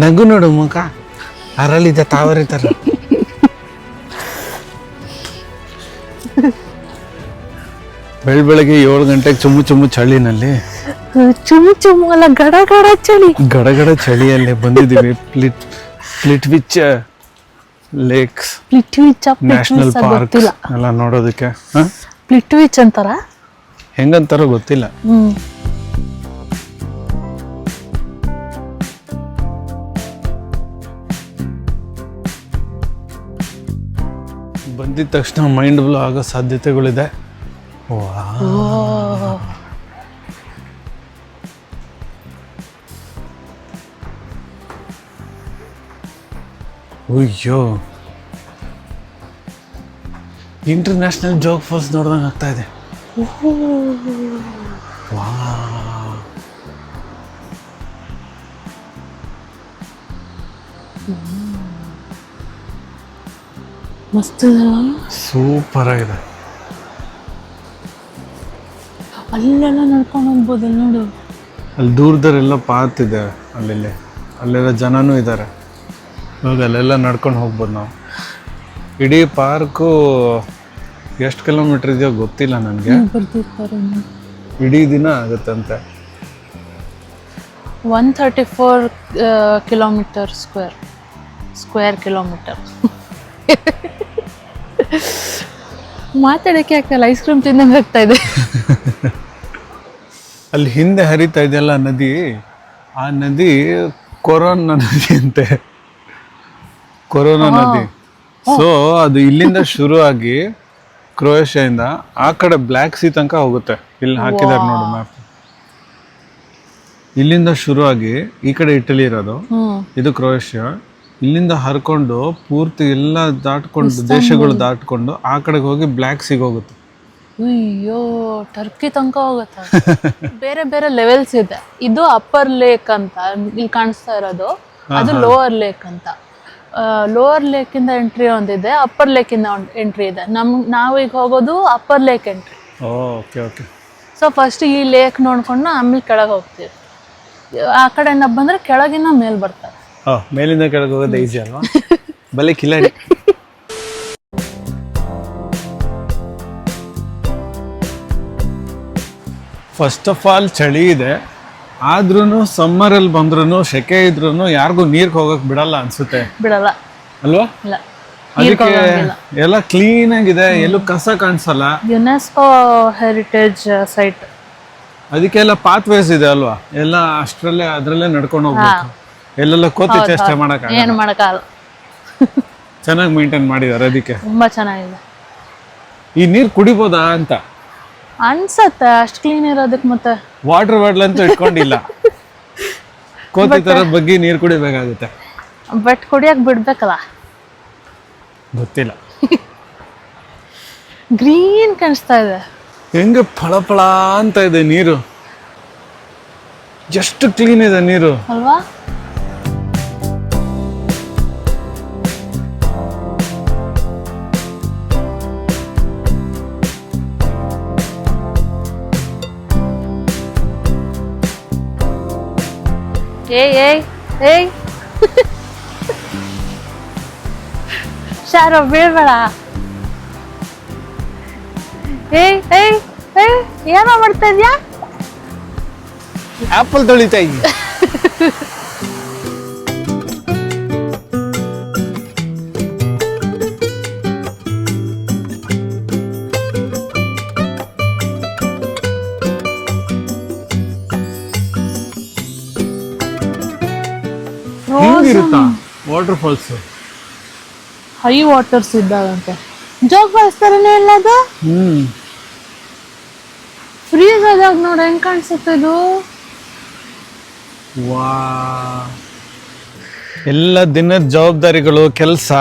ನಗು ನೋಡು ಮುಖ ಅರಳಿದ ತಾವರೆ ತರ. ಬೆಳಗ್ಗೆ 7 ಗಂಟೆಗೆ ಚುಮ್ಮು ಚುಮ್ಮು ಚಳಿನಲ್ಲಿ, ಚುಮ್ಮು ಚುಮ್ಮು ಅಲ್ಲ, ಗಡ ಗಡ ಚಳಿ, ಗಡಗಡ ಚಳಿಯಲ್ಲೇ ಬಂದಿದ್ದೀವಿ. ಪ್ಲಿಟ್ವಿಚ್ ಲೇಕ್ಸ್ ನ್ಯಾಷನಲ್ ಪಾರ್ಕ್ ಎಲ್ಲ ನೋಡೋದಕ್ಕೆ. ಪ್ಲಿಟ್ವಿಚ್ ಅಂತಾರ, ಹೆಂಗಂತಾರೋ ಗೊತ್ತಿಲ್ಲ. ಬಂದಿದ ತಕ್ಷಣ ಮೈಂಡ್ ಬ್ಲೋ ಆಗೋ ಸಾಧ್ಯತೆಗಳಿದೆ. ಅಯ್ಯೋ, ಇಂಟರ್ನ್ಯಾಷನಲ್ ಜೋಗ್ ಫಾಲ್ಸ್ ನೋಡ್ದಂಗೆ ಆಗ್ತಾ ಇದೆ. ಮಸ್ತ್, ಸೂಪರ್ ಆಗಿದೆ. ಅಲ್ಲೆಲ್ಲ ನಡ್ಕೊಂಡು ಹೋಗ್ಬೋದು ನೋಡು. ಅಲ್ಲಿ ದೂರದಲ್ಲೆಲ್ಲ ಪಾತ್ ಇದೆ, ಅಲ್ಲೆಲ್ಲ ಜನನೂ ಇದ್ದಾರೆ. ಇವಾಗ ಅಲ್ಲೆಲ್ಲ ನಡ್ಕೊಂಡು ಹೋಗ್ಬೋದು ನಾವು. ಇಡೀ ಪಾರ್ಕು ಎಷ್ಟು ಕಿಲೋಮೀಟ್ರ್ ಇದೆಯೋ ಗೊತ್ತಿಲ್ಲ ನನಗೆ. ಇಡೀ ದಿನ ಆಗುತ್ತಂತೆ. 134 ಕಿಲೋಮೀಟರ್ ಸ್ಕ್ವೇರ್ ಕಿಲೋಮೀಟರ್. ಮಾತಾಡಕ್ಕೆ ಆಗ್ತಲ್ಲ, ಐಸ್ ಕ್ರೀಮ್ ತಿಂದಂಗೆ ಆಗ್ತಾ ಇದೆ. ಅಲ್ಲಿ ಹಿಂದೆ ಹರಿತಾ ಇದೆಯಲ್ಲ ನದಿ, ಆ ನದಿ ಕೊರೋನಾ ನದಿ ಅಂತೆ. ಕೊರೋನಾ ನದಿ. ಸೊ ಅದು ಇಲ್ಲಿಂದ ಶುರು ಆಗಿ ಕ್ರೊಯೇಷಿಯಾದಿಂದ ಆ ಕಡೆ ಬ್ಲ್ಯಾಕ್ ಸಿ ತನಕ ಹೋಗುತ್ತೆ. ಇಲ್ಲಿ ಹಾಕಿದ್ದಾರೆ ನೋಡು ಮ್ಯಾಪ್. ಇಲ್ಲಿಂದ ಶುರು ಆಗಿ ಈ ಕಡೆ ಇಟಲಿ ಇರೋದು, ಇದು ಕ್ರೊಯೇಷಿಯಾ. ಇಲ್ಲಿಂದ ಹರ್ಕೊಂಡು ಪೂರ್ತಿ ಎಲ್ಲ ದಾಟ್ಕೊಂಡು, ದೇಶಗಳು ದಾಟ್ಕೊಂಡು ಆ ಕಡೆಗೆ ಹೋಗಿ ಬ್ಲ್ಯಾಕ್ ಸಿಗೆ ಹೋಗುತ್ತೆ. ಅಯ್ಯೋ, ಟರ್ಕಿ ತನಕ ಹೋಗುತ್ತೆ. ಬೇರೆ ಬೇರೆ ಲೆವೆಲ್ಸ್ ಇದೆ. ಇದು ಅಪ್ಪರ್ ಲೇಕ್ ಅಂತ ಇಲ್ಲಿ ಕಾಣಿಸ್ತಾ ಇರೋದು, ಅದು ಲೋವರ್ ಲೇಕ್ ಅಂತ. ಲೋವರ್ ಲೇಕ್ ಇಂದ ಎಂಟ್ರಿ ಒಂದಿದೆ, ಅಪ್ಪರ್ ಲೇಕ್ ಇಂದ ಎಂಟ್ರಿ ಇದೆ. ನಾವೀಗ ಹೋಗೋದು upper lake entry. Okay okay. So first ಈ ಲೇಕ್ ನೋಡ್ಕೊಂಡು ಆಮೇಲೆ ಕೆಳಗೆ ಹೋಗ್ತೀವಿ. ಆ ಕಡೆಯಿಂದ ಬಂದ್ರೆ ಕೆಳಗಿನ ಮೇಲ್ ಬರ್ತಾರೆ. ಮೇಲಿಂದ ಕೆಳಗೆ ಹೋಗೋದು ಈಸಿ ಅಲ್ವಾ? ಬಲೆ ಕಿಲಾಡಿ. ಫಸ್ಟ್ ಆಫ್ ಆಲ್ ಚಳಿ ಇದೆ, ಆದ್ರೂ ಸಮ್ಮರಲ್ಲಿ ಬಂದ್ರೂ ಸೆಕೆ ಇದ್ರೂ ಯಾರಿಗೂ ನೀರ್ಗೆ ಹೋಗಕ್ ಬಿಡಲ್ಲ ಅನ್ಸುತ್ತೆ. ಬಿಡಲ್ಲ ಅಲ್ವಾ? ಅದಕ್ಕೆ ಎಲ್ಲ ಕ್ಲೀನ್ ಆಗಿದೆ, ಎಲ್ಲೂ ಕಸ ಕಾಣಿಸಲ್ಲ. UNESCO heritage site. ಅದಕ್ಕೆಲ್ಲ ಪಾತ್ ವೇಸ್ ಇದೆ ಅಲ್ವಾ? ಎಲ್ಲ ಅದ್ರಲ್ಲೇ ನಡ್ಕೊಂಡು ಹೋಗ್ಬೇಕು. ಎಲ್ಲೆಲ್ಲ ಕೋತಿ ಚೇಷ್ಟೆ ಏನು ಮಾಡಕ್ಕಾಗಲ್ಲ. ಚೆನ್ನಾಗಿ ಮೇಂಟೈನ್ ಮಾಡಿದ್ದಾರೆ. ಅದಕ್ಕೆ ತುಂಬಾ ಚೆನ್ನಾಗಿದೆ. ಈ ನೀರು ಕುಡಿಬೋದಾ ಅಂತ ಅನ್ಸತ್ತೆ, ಅಷ್ಟು ಕ್ಲೀನ್ ಇರೋದಕ್ಕೆ. ಮತ್ತೆ ವಾಟರ್ ಬಾಟ್ಲ್ ಅಂತೂ ಇಟ್ಕೊಂಡಿಲ್ಲ. ಕೋತಿ ತರ ಬಗ್ಗೆ ನೀರು ಕುಡಿಬೇಕಾಗುತ್ತೆ. ಬಟ್ ಕುಡಿಯಕ್ ಬಿಡ್ಬೇಕಲ್ಲ. ಗೊತ್ತಿಲ್ಲ. ಗ್ರೀನ್ ಕಾಣಿಸ್ತಾ ಇದೆ, ಹೆಂಗೆ ಫಳ ಅಂತ ಇದೆ ನೀರು. ಎಷ್ಟು ಕ್ಲೀನ್ ಇದೆ ನೀರು ಅಲ್ವಾ? ಏಯ್ ಶಾರೋ ಬೀಳ್ಬೇಡ. ಏನೋ ಮಾಡ್ತಾ ಇದ್ಯಾ? ಆಪಲ್ ತೊಳಿತಾ ಇದ್ದೀನಿ. ಹೆಂಗಿರುತ್ತಾ ವಾಟರ್ ಫಾಲ್ಸ್? ಹೈ ವಾಟರ್ಸ್ ಇದ್ದಾಗಂತೆ. ಜೋಗ್ ಫಾಲ್ಸ್ ತರನೇ ಇಲ್ಲ ಅದು. ಫ್ರೀಸ್ ಆದಾಗ ನೋಡಿ ಹೆಂಗ್ ಕಾಣಿಸುತ್ತೆ ಇದು. ವಾ, ಎಲ್ಲ ದಿನದ ಜವಾಬ್ದಾರಿಗಳು, ಕೆಲಸ,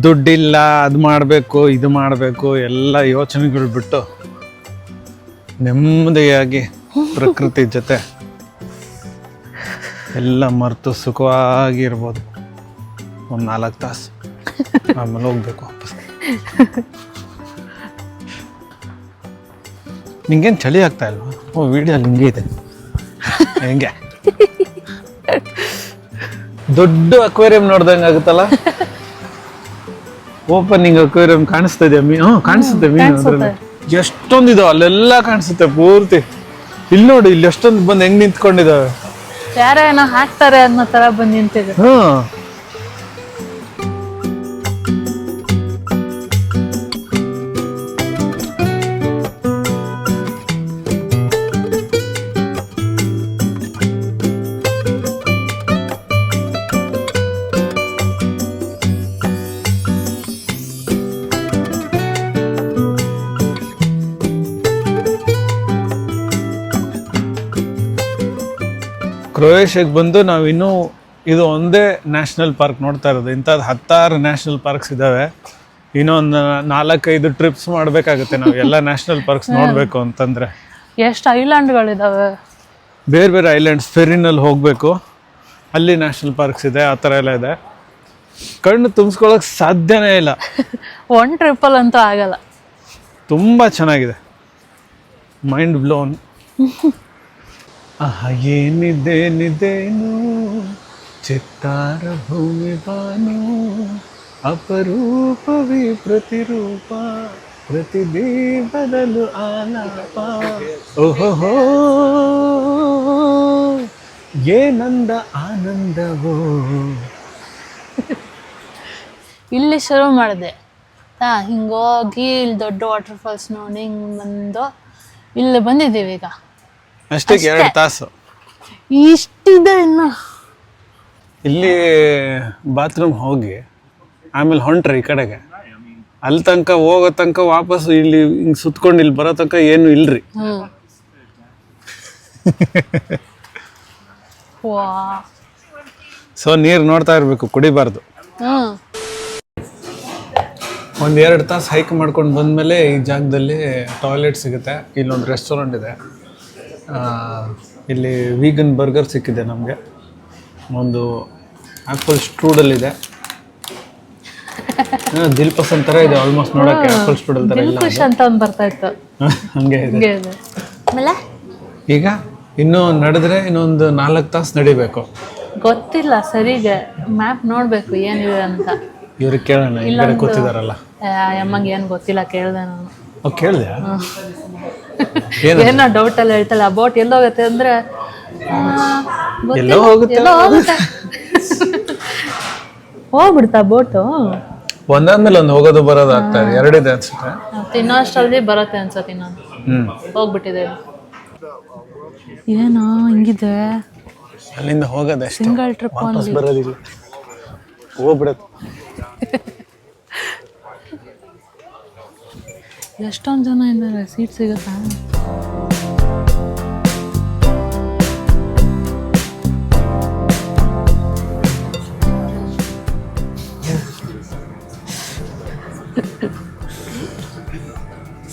ದುಡ್ಡಿಲ್ಲ, ಅದು ಮಾಡಬೇಕು ಇದು ಮಾಡಬೇಕು, ಎಲ್ಲ ಯೋಚನೆಗಳು ಬಿಟ್ಟು ನೆಮ್ಮದಿಯಾಗಿ ಪ್ರಕೃತಿ ಜೊತೆ ಎಲ್ಲ ಮರೆತು ಸುಖವಾಗಿರ್ಬೋದು ಒಂದು 4 ತಾಸು. ಆಮೇಲೆ ಹೋಗ್ಬೇಕು ವಾಪಸ್. ನಿಂಗೇನು ಚಳಿ ಆಗ್ತಾ ಇಲ್ವಾ? ವಿಡಿಯೋ ಹಿಂಗೆ ಇದೆ ಹೆಂಗೆ? ದೊಡ್ಡ ಅಕ್ವೇರಿಯಂ ನೋಡ್ದಂಗೆ ಆಗುತ್ತಲ್ಲ. ಓಪನಿಂಗ್ ಅಕ್ವೇರಿಯಂ ಕಾಣಿಸ್ತಾ ಇದೆ ಮೀನು. ಕಾಣಿಸುತ್ತೆ ಮೀನು ಅದ್ರಲ್ಲಿ. ಎಷ್ಟೊಂದಿದಾವ ಅಲ್ಲೆಲ್ಲ ಕಾಣಿಸುತ್ತೆ ಪೂರ್ತಿ. ಇಲ್ಲಿ ನೋಡಿ, ಇಲ್ಲಿ ಎಷ್ಟೊಂದು ಬಂದು ಹೆಂಗ್ ನಿಂತ್ಕೊಂಡಿದಾವೆ. ಯಾರೋ ಏನೋ ಹಾಕ್ತಾರೆ ಅನ್ನೋ ತರ ಬಂದು ನಿಂತಿದೆ. ಕ್ರೊಯೇಷಿಯಾಗೆ ಬಂದು ನಾವಿನ್ನೂ ಇದು ಒಂದೇ ನ್ಯಾಷನಲ್ ಪಾರ್ಕ್ ನೋಡ್ತಾ ಇರೋದು. ಇಂಥದ್ದು 10 ನ್ಯಾಷನಲ್ ಪಾರ್ಕ್ಸ್ ಇದ್ದಾವೆ. ಇನ್ನೊಂದು 4-5 ಟ್ರಿಪ್ಸ್ ಮಾಡಬೇಕಾಗುತ್ತೆ ನಾವು ಎಲ್ಲ ನ್ಯಾಷನಲ್ ಪಾರ್ಕ್ಸ್ ನೋಡಬೇಕು ಅಂತಂದರೆ. ಎಷ್ಟು ಐಲ್ಯಾಂಡ್ಗಳಿದಾವೆ, ಬೇರೆ ಬೇರೆ ಐಲ್ಯಾಂಡ್ಸ್. ಫೆರಿನಲ್ಲಿ ಹೋಗಬೇಕು, ಅಲ್ಲಿ ನ್ಯಾಷನಲ್ ಪಾರ್ಕ್ಸ್ ಇದೆ, ಆ ಥರ ಎಲ್ಲ ಇದೆ. ಕಣ್ಣು ತುಂಬಿಸ್ಕೊಳ್ಳೋಕೆ ಸಾಧ್ಯನೇ ಇಲ್ಲ. ಒನ್ ಟ್ರಿಪ್ಪಲ್ ಅಂತೂ ಆಗಲ್ಲ. ತುಂಬ ಚೆನ್ನಾಗಿದೆ, ಮೈಂಡ್ ಬ್ಲೋನ್. ಏನಿದ್ದೇನಿದ್ದೇನು ಚಿತ್ತಾರ ಭೂಮಿ ಬಾನು, ಅಪರೂಪವೇ ಪ್ರತಿರೂಪ, ಪ್ರತಿದೀಪದಲು ಆಲಾಪ. ಓಹೋ ಏನಂದ ಆನಂದವೋ. ಇಲ್ಲಿ ಶುರು ಮಾಡಿದೆ ಹಿಂಗೋಗಿ ಇಲ್ಲಿ ದೊಡ್ಡ ವಾಟರ್ ಫಾಲ್ಸ್ ನೋಡಿ ಹಿಂಗೆ ಬಂದು ಇಲ್ಲಿ ಬಂದಿದ್ದೀವಿ. ಈಗ ಅಷ್ಟೇ 2 ತಾಸು ಇಷ್ಟಿದೆ ಇನ್ನು. ಇಲ್ಲಿ ಬಾತ್ರೂಮ್ ಹೋಗಿ ಆಮೇಲೆ ಹೊಂಟ್ರಿ ಈ ಕಡೆಗೆ, ಅಲ್ಲಿ ತನಕ ಹೋಗೋ ತನಕ ವಾಪಸ್ ಇಲ್ಲಿ ಹಿಂಗೆ ಸುತ್ಕೊಂಡು ಇಲ್ಲಿ ಬರೋ ತನಕ ಏನು ಇಲ್ರಿ. ಸೊ ನೀರು ನೋಡ್ತಾ ಇರಬೇಕು, ಕುಡಿಬಾರ್ದು. 1-2 ತಾಸು ಹೈಕ್ ಮಾಡ್ಕೊಂಡು ಬಂದಮೇಲೆ ಈ ಜಾಗದಲ್ಲಿ ಟಾಯ್ಲೆಟ್ ಸಿಗುತ್ತೆ. ಇಲ್ಲೊಂದು ರೆಸ್ಟೋರೆಂಟ್ ಇದೆ, ಇಲ್ಲಿ ವೀಗನ್ ಬರ್ಗರ್ ಸಿಕ್ಕಿದೆ ನಮಗೆ. ಒಂದು ಆ್ಯಪಲ್ ಸ್ಟ್ರೂಡಲ್ ಇದೆ, ದಿಲ್ ಪಸಂದ್ ಥರ ಇದೆ ಆಲ್ಮೋಸ್ಟ್ ನೋಡೋಕ್ಕೆ. ಆ್ಯಪಲ್ ಸ್ಟ್ರೂಡಲ್ ಥರ ಇಲ್ಲ ಅಂತ ಒಂದು ಬರ್ತಾ ಇತ್ತು, ಹಂಗೆ ಇದೆ. ಆಮೇಲೆ ಈಗ ಇನ್ನೂ ನಡೆದ್ರೆ ಇನ್ನೊಂದು 4 ತಾಸು ನಡಿಬೇಕು. ಗೊತ್ತಿಲ್ಲ ಸರಿಗೆ, ಮ್ಯಾಪ್ ನೋಡಬೇಕು ಏನಿದೆ ಅಂತ. ಇವ್ರಿಗೆ ಕೇಳೋಣ, ಈ ಕಡೆ ಕೂತಿದಾರಲ್ಲ. ಅಮ್ಮಂಗೆ ಏನು ಗೊತ್ತಿಲ್ಲ, ಕೇಳಿದೆ ನಾನು. ಕೇಳಿದೆ ಏನೋ ಡೌಟ್ ಎಲ್ಲ ಹೇಳ್ತಾಳೆ. ಆ ಬೋಟ್ ಎಲ್ಲೋಗುತ್ತೆ ಅಂದ್ರೆ ಎಲ್ಲೋ ಹೋಗುತ್ತೆ, ಹೋಗ್ಬಿಡ್ತಾ ಬೋಟು. ಒಂದಾದ್ಮೇಲೆ ಒಂದು ಹೋಗೋದು ಬರೋದು ಆಗ್ತಾ ಇದೆ, 2 ಇದೆ ಅನ್ಸುತ್ತೆ. ತಿನ್ನೋ ಅಷ್ಟರಲ್ಲಿ ಬರುತ್ತೆ ಅನ್ಸತ್ತೆ. ನಾನು ಹೋಗ್ಬಿಟ್ಟಿದೆ. ಏನೋ ಹಿಂಗಿದೆ, ಅಲ್ಲಿಂದ ಹೋಗೋದೆ ಅಷ್ಟೇ, ಸಿಂಗಲ್ ಟ್ರಿಪ್ ವಾಪಸ್ ಬರೋದಿಲ್ಲ, ಹೋಗ್ಬಿಡತ್ತೆ. ಎಷ್ಟೊಂದು ಜನ ಇದ್ದಾರೆ, ಸೀಟ್ ಸಿಗುತ್ತಾ?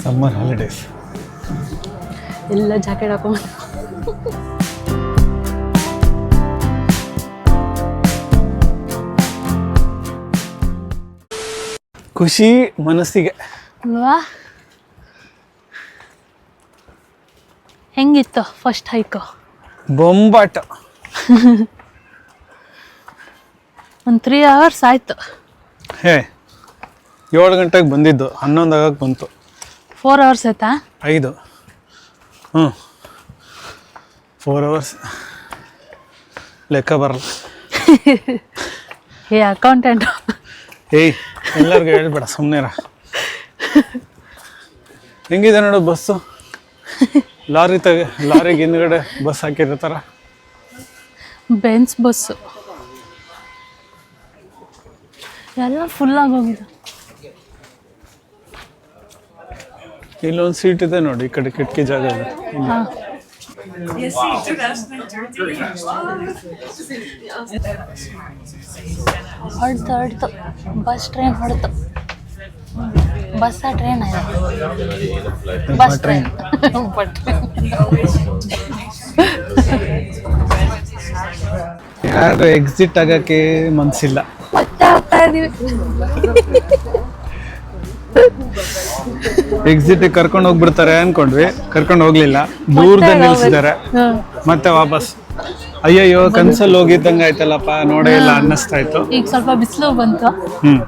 ಸಮ್ಮರ್ ಹಾಲಿಡೇಸ್ ಎಲ್ಲ ಜಾಕೆಟ್ ಹಾಕೊಂಡು ಖುಷಿ ಮನಸ್ಸಿಗೆ ಅಲ್ವಾ? ಹೆಂಗಿತ್ತು ಫಸ್ಟ್ ಹೈಕು? ಬೊಂಬಾಟ. ಒಂದು 3 hours ಆಯ್ತು. 7 ಗಂಟೆಗೆ ಬಂದಿದ್ದು, 11 ಆಗಕ್ಕೆ ಬಂತು. 4 hours ಆಯ್ತಾ? 5. 4 hours ಲೆಕ್ಕ ಬರಲ್ಲ. ಅಕೌಂಟೆಂಟ್ ಎಲ್ಲರಿಗೂ ಹೇಳ್ಬೇಡ, ಸುಮ್ಮನೆ. ಹೆಂಗಿದೆ ನೋಡು ಬಸ್ಸು, ಲಾರಿಗೆ ಹಿಂದ್ಗಡೆ ಬಸ್ ಹಾಕಿರ್ತಾರ. ಬೆನ್ಸ್ ಬಸ್ಸು ಎಲ್ಲ ಫುಲ್ ಆಗೋಗಿದೆ. ಇಲ್ಲೊಂದು ಸೀಟ್ ಇದೆ ನೋಡಿ, ಈ ಕಡೆ ಕಿಟಕಿ ಜಾಗ ಇದೆ. ಹೊಡ್ತು ಬಸ್ ಟ್ರೈನ್ ಹೊಡ್ತು. ಬಸ್ಸಾ ಟ್ರೈನ್ ಬಸ್ ಟ್ರೈನ್ ಯಾರು ಎಕ್ಸಿಟ್ ಆಗಕ್ಕೆ ಮನ್ಸಿಲ್ಲ. ಎಕ್ಸಿಟ್ ಕರ್ಕೊಂಡು ಹೋಗ್ಬಿಡ್ತಾರೆ ಅನ್ಕೊಂಡ್ವಿ, ಕರ್ಕೊಂಡು ಹೋಗ್ಲಿಲ್ಲ, ದೂರದಲ್ಲಿ ನಿಲ್ಸಿದ್ದಾರೆ, ಮತ್ತೆ ವಾಪಸ್ ಅಯ್ಯಯ್ಯೋ ಕನ್ಸಲ್ಲಿ ಹೋಗಿದ್ದಂಗೆ ಆಯ್ತಲ್ಲಪ್ಪ, ನೋಡೇ ಇಲ್ಲ ಅನ್ನಿಸ್ತಾ ಇತ್ತು. ಈಗ ಸ್ವಲ್ಪ ಬಿಸಿಲು ಬಂತು, ಹ್ಮ್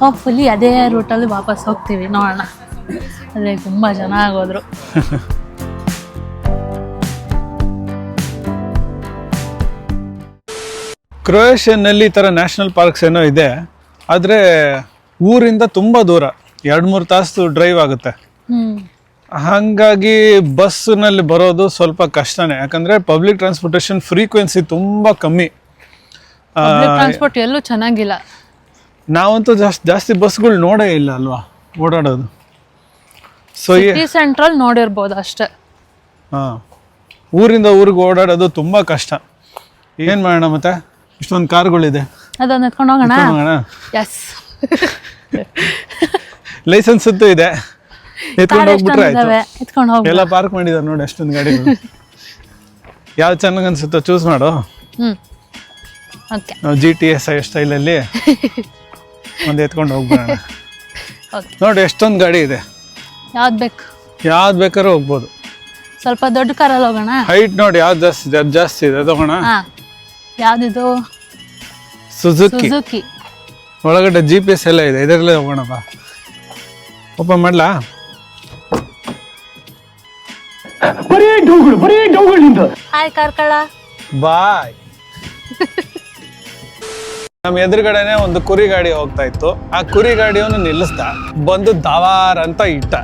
ಹೋಪ್ಫುಲಿ ಅದೇ ರೂಟಲ್ಲಿ ವಾಪಸ್ ಹೋಗ್ತೀವಿ, ನೋಡೋಣ. ಅದೇ ತುಂಬ ಜನ ಆಗೋದ್ರು. ಕ್ರೊಯೇಷಿಯನ್ನಲ್ಲಿ ಈ ಥರ ನ್ಯಾಷನಲ್ ಪಾರ್ಕ್ಸ್ ಏನೋ ಇದೆ, ಆದರೆ ಊರಿಂದ ತುಂಬ ದೂರ, 2-3 ತಾಸು ಡ್ರೈವ್ ಆಗುತ್ತೆ. ಹಾಗಾಗಿ ಬಸ್ಸಿನಲ್ಲಿ ಬರೋದು ಸ್ವಲ್ಪ ಕಷ್ಟನೇ, ಯಾಕಂದರೆ ಪಬ್ಲಿಕ್ ಟ್ರಾನ್ಸ್ಪೋರ್ಟೇಷನ್ ಫ್ರೀಕ್ವೆನ್ಸಿ ತುಂಬ ಕಮ್ಮಿ. ಟ್ರಾನ್ಸ್ಪೋರ್ಟ್ ಎಲ್ಲೂ ಚೆನ್ನಾಗಿಲ್ಲ. ನಾವಂತೂ ಜಾಸ್ತಿ ಬಸ್ಗಳು ನೋಡೇ ಇಲ್ಲ ಅಲ್ವಾ ಓಡಾಡೋದು. ಸೊ ಸಿಟಿ ಸೆಂಟ್ರಲ್ ನೋಡಿರ್ಬೋದು ಅಷ್ಟೇ. ಹಾಂ, ಊರಿಂದ ಊರಿಗೆ ಓಡಾಡೋದು ತುಂಬ ಕಷ್ಟ. ಏನು ಮಾಡೋಣ ಮತ್ತೆ, ಇಷ್ಟೊಂದು ಕಾರ್ಗಳಿದೆ, ಅದನ್ನ ಎತ್ಕೊಂಡು ಹೋಗೋಣ. ಹೋಗೋಣ. ಎಸ್, ಲೈಸೆನ್ಸ್ ಅಂತೂ ಇದೆ, ಎತ್ಕೊಂಡು ಹೋಗ್ಬಿಟ್ರೆ ಆಯ್ತು. ಎತ್ಕೊಂಡು ಹೋಗಿ ಎಲ್ಲ ಪಾರ್ಕ್ ಮಾಡಿದ್ದಾರೆ ನೋಡಿ ಅಷ್ಟೊಂದು ಗಾಡಿಗಳು. ಯಾವ್ದು ಚೆನ್ನಾಗಿ ಅನ್ಸುತ್ತೋ ಚೂಸ್ ಮಾಡು. ಓಕೆ, ನಾವು GTSI ಸ್ಟೈಲಲ್ಲಿ ಒಂದು ಎತ್ಕೊಂಡು ಹೋಗ್ಬಿಡೋಣ. ನೋಡಿ ಎಷ್ಟೊಂದು ಗಾಡಿ ಇದೆ, ಯಾವ್ದು ಬೇಕು ಯಾವ್ದು ಬೇಕಾದ್ರೂ ಹೋಗ್ಬೋದು. ಸ್ವಲ್ಪ ದೊಡ್ಡ ಕಾರಲ್ಲಿ ಹೋಗೋಣ. ಹೈಟ್ ನೋಡಿ ಯಾವ್ದು ಜಾಸ್ತಿ ಇದೆ, ಅದು ಜಾಸ್ತಿ ಇದೆ, ತಗೋಣ. ಯಾವ್ದಿದು? ಸುಜುಕಿ. ಒಳಗಡೆ GPS ಎಲ್ಲ ಇದೆ, ಇದರಲ್ಲೇ ಹೋಗೋಣಪ್ಪ. ಓಪನ್ ಮಾಡ್ಲಾ? ಹಾಯ್ ಕಾರ್ಕಳ. ಬಾಯ್. ನಮ್ಮ ಎದುರುಗಡೆನೆ ಒಂದು ಕುರಿ ಗಾಡಿ ಹೋಗ್ತಾ ಇತ್ತು. ಆ ಕುರಿ ಗಾಡಿಯನ್ನು ನಿಲ್ಲಿಸ್ದ, ಬಂದು ದವಾರ್ ಅಂತ ಇಟ್ಟ.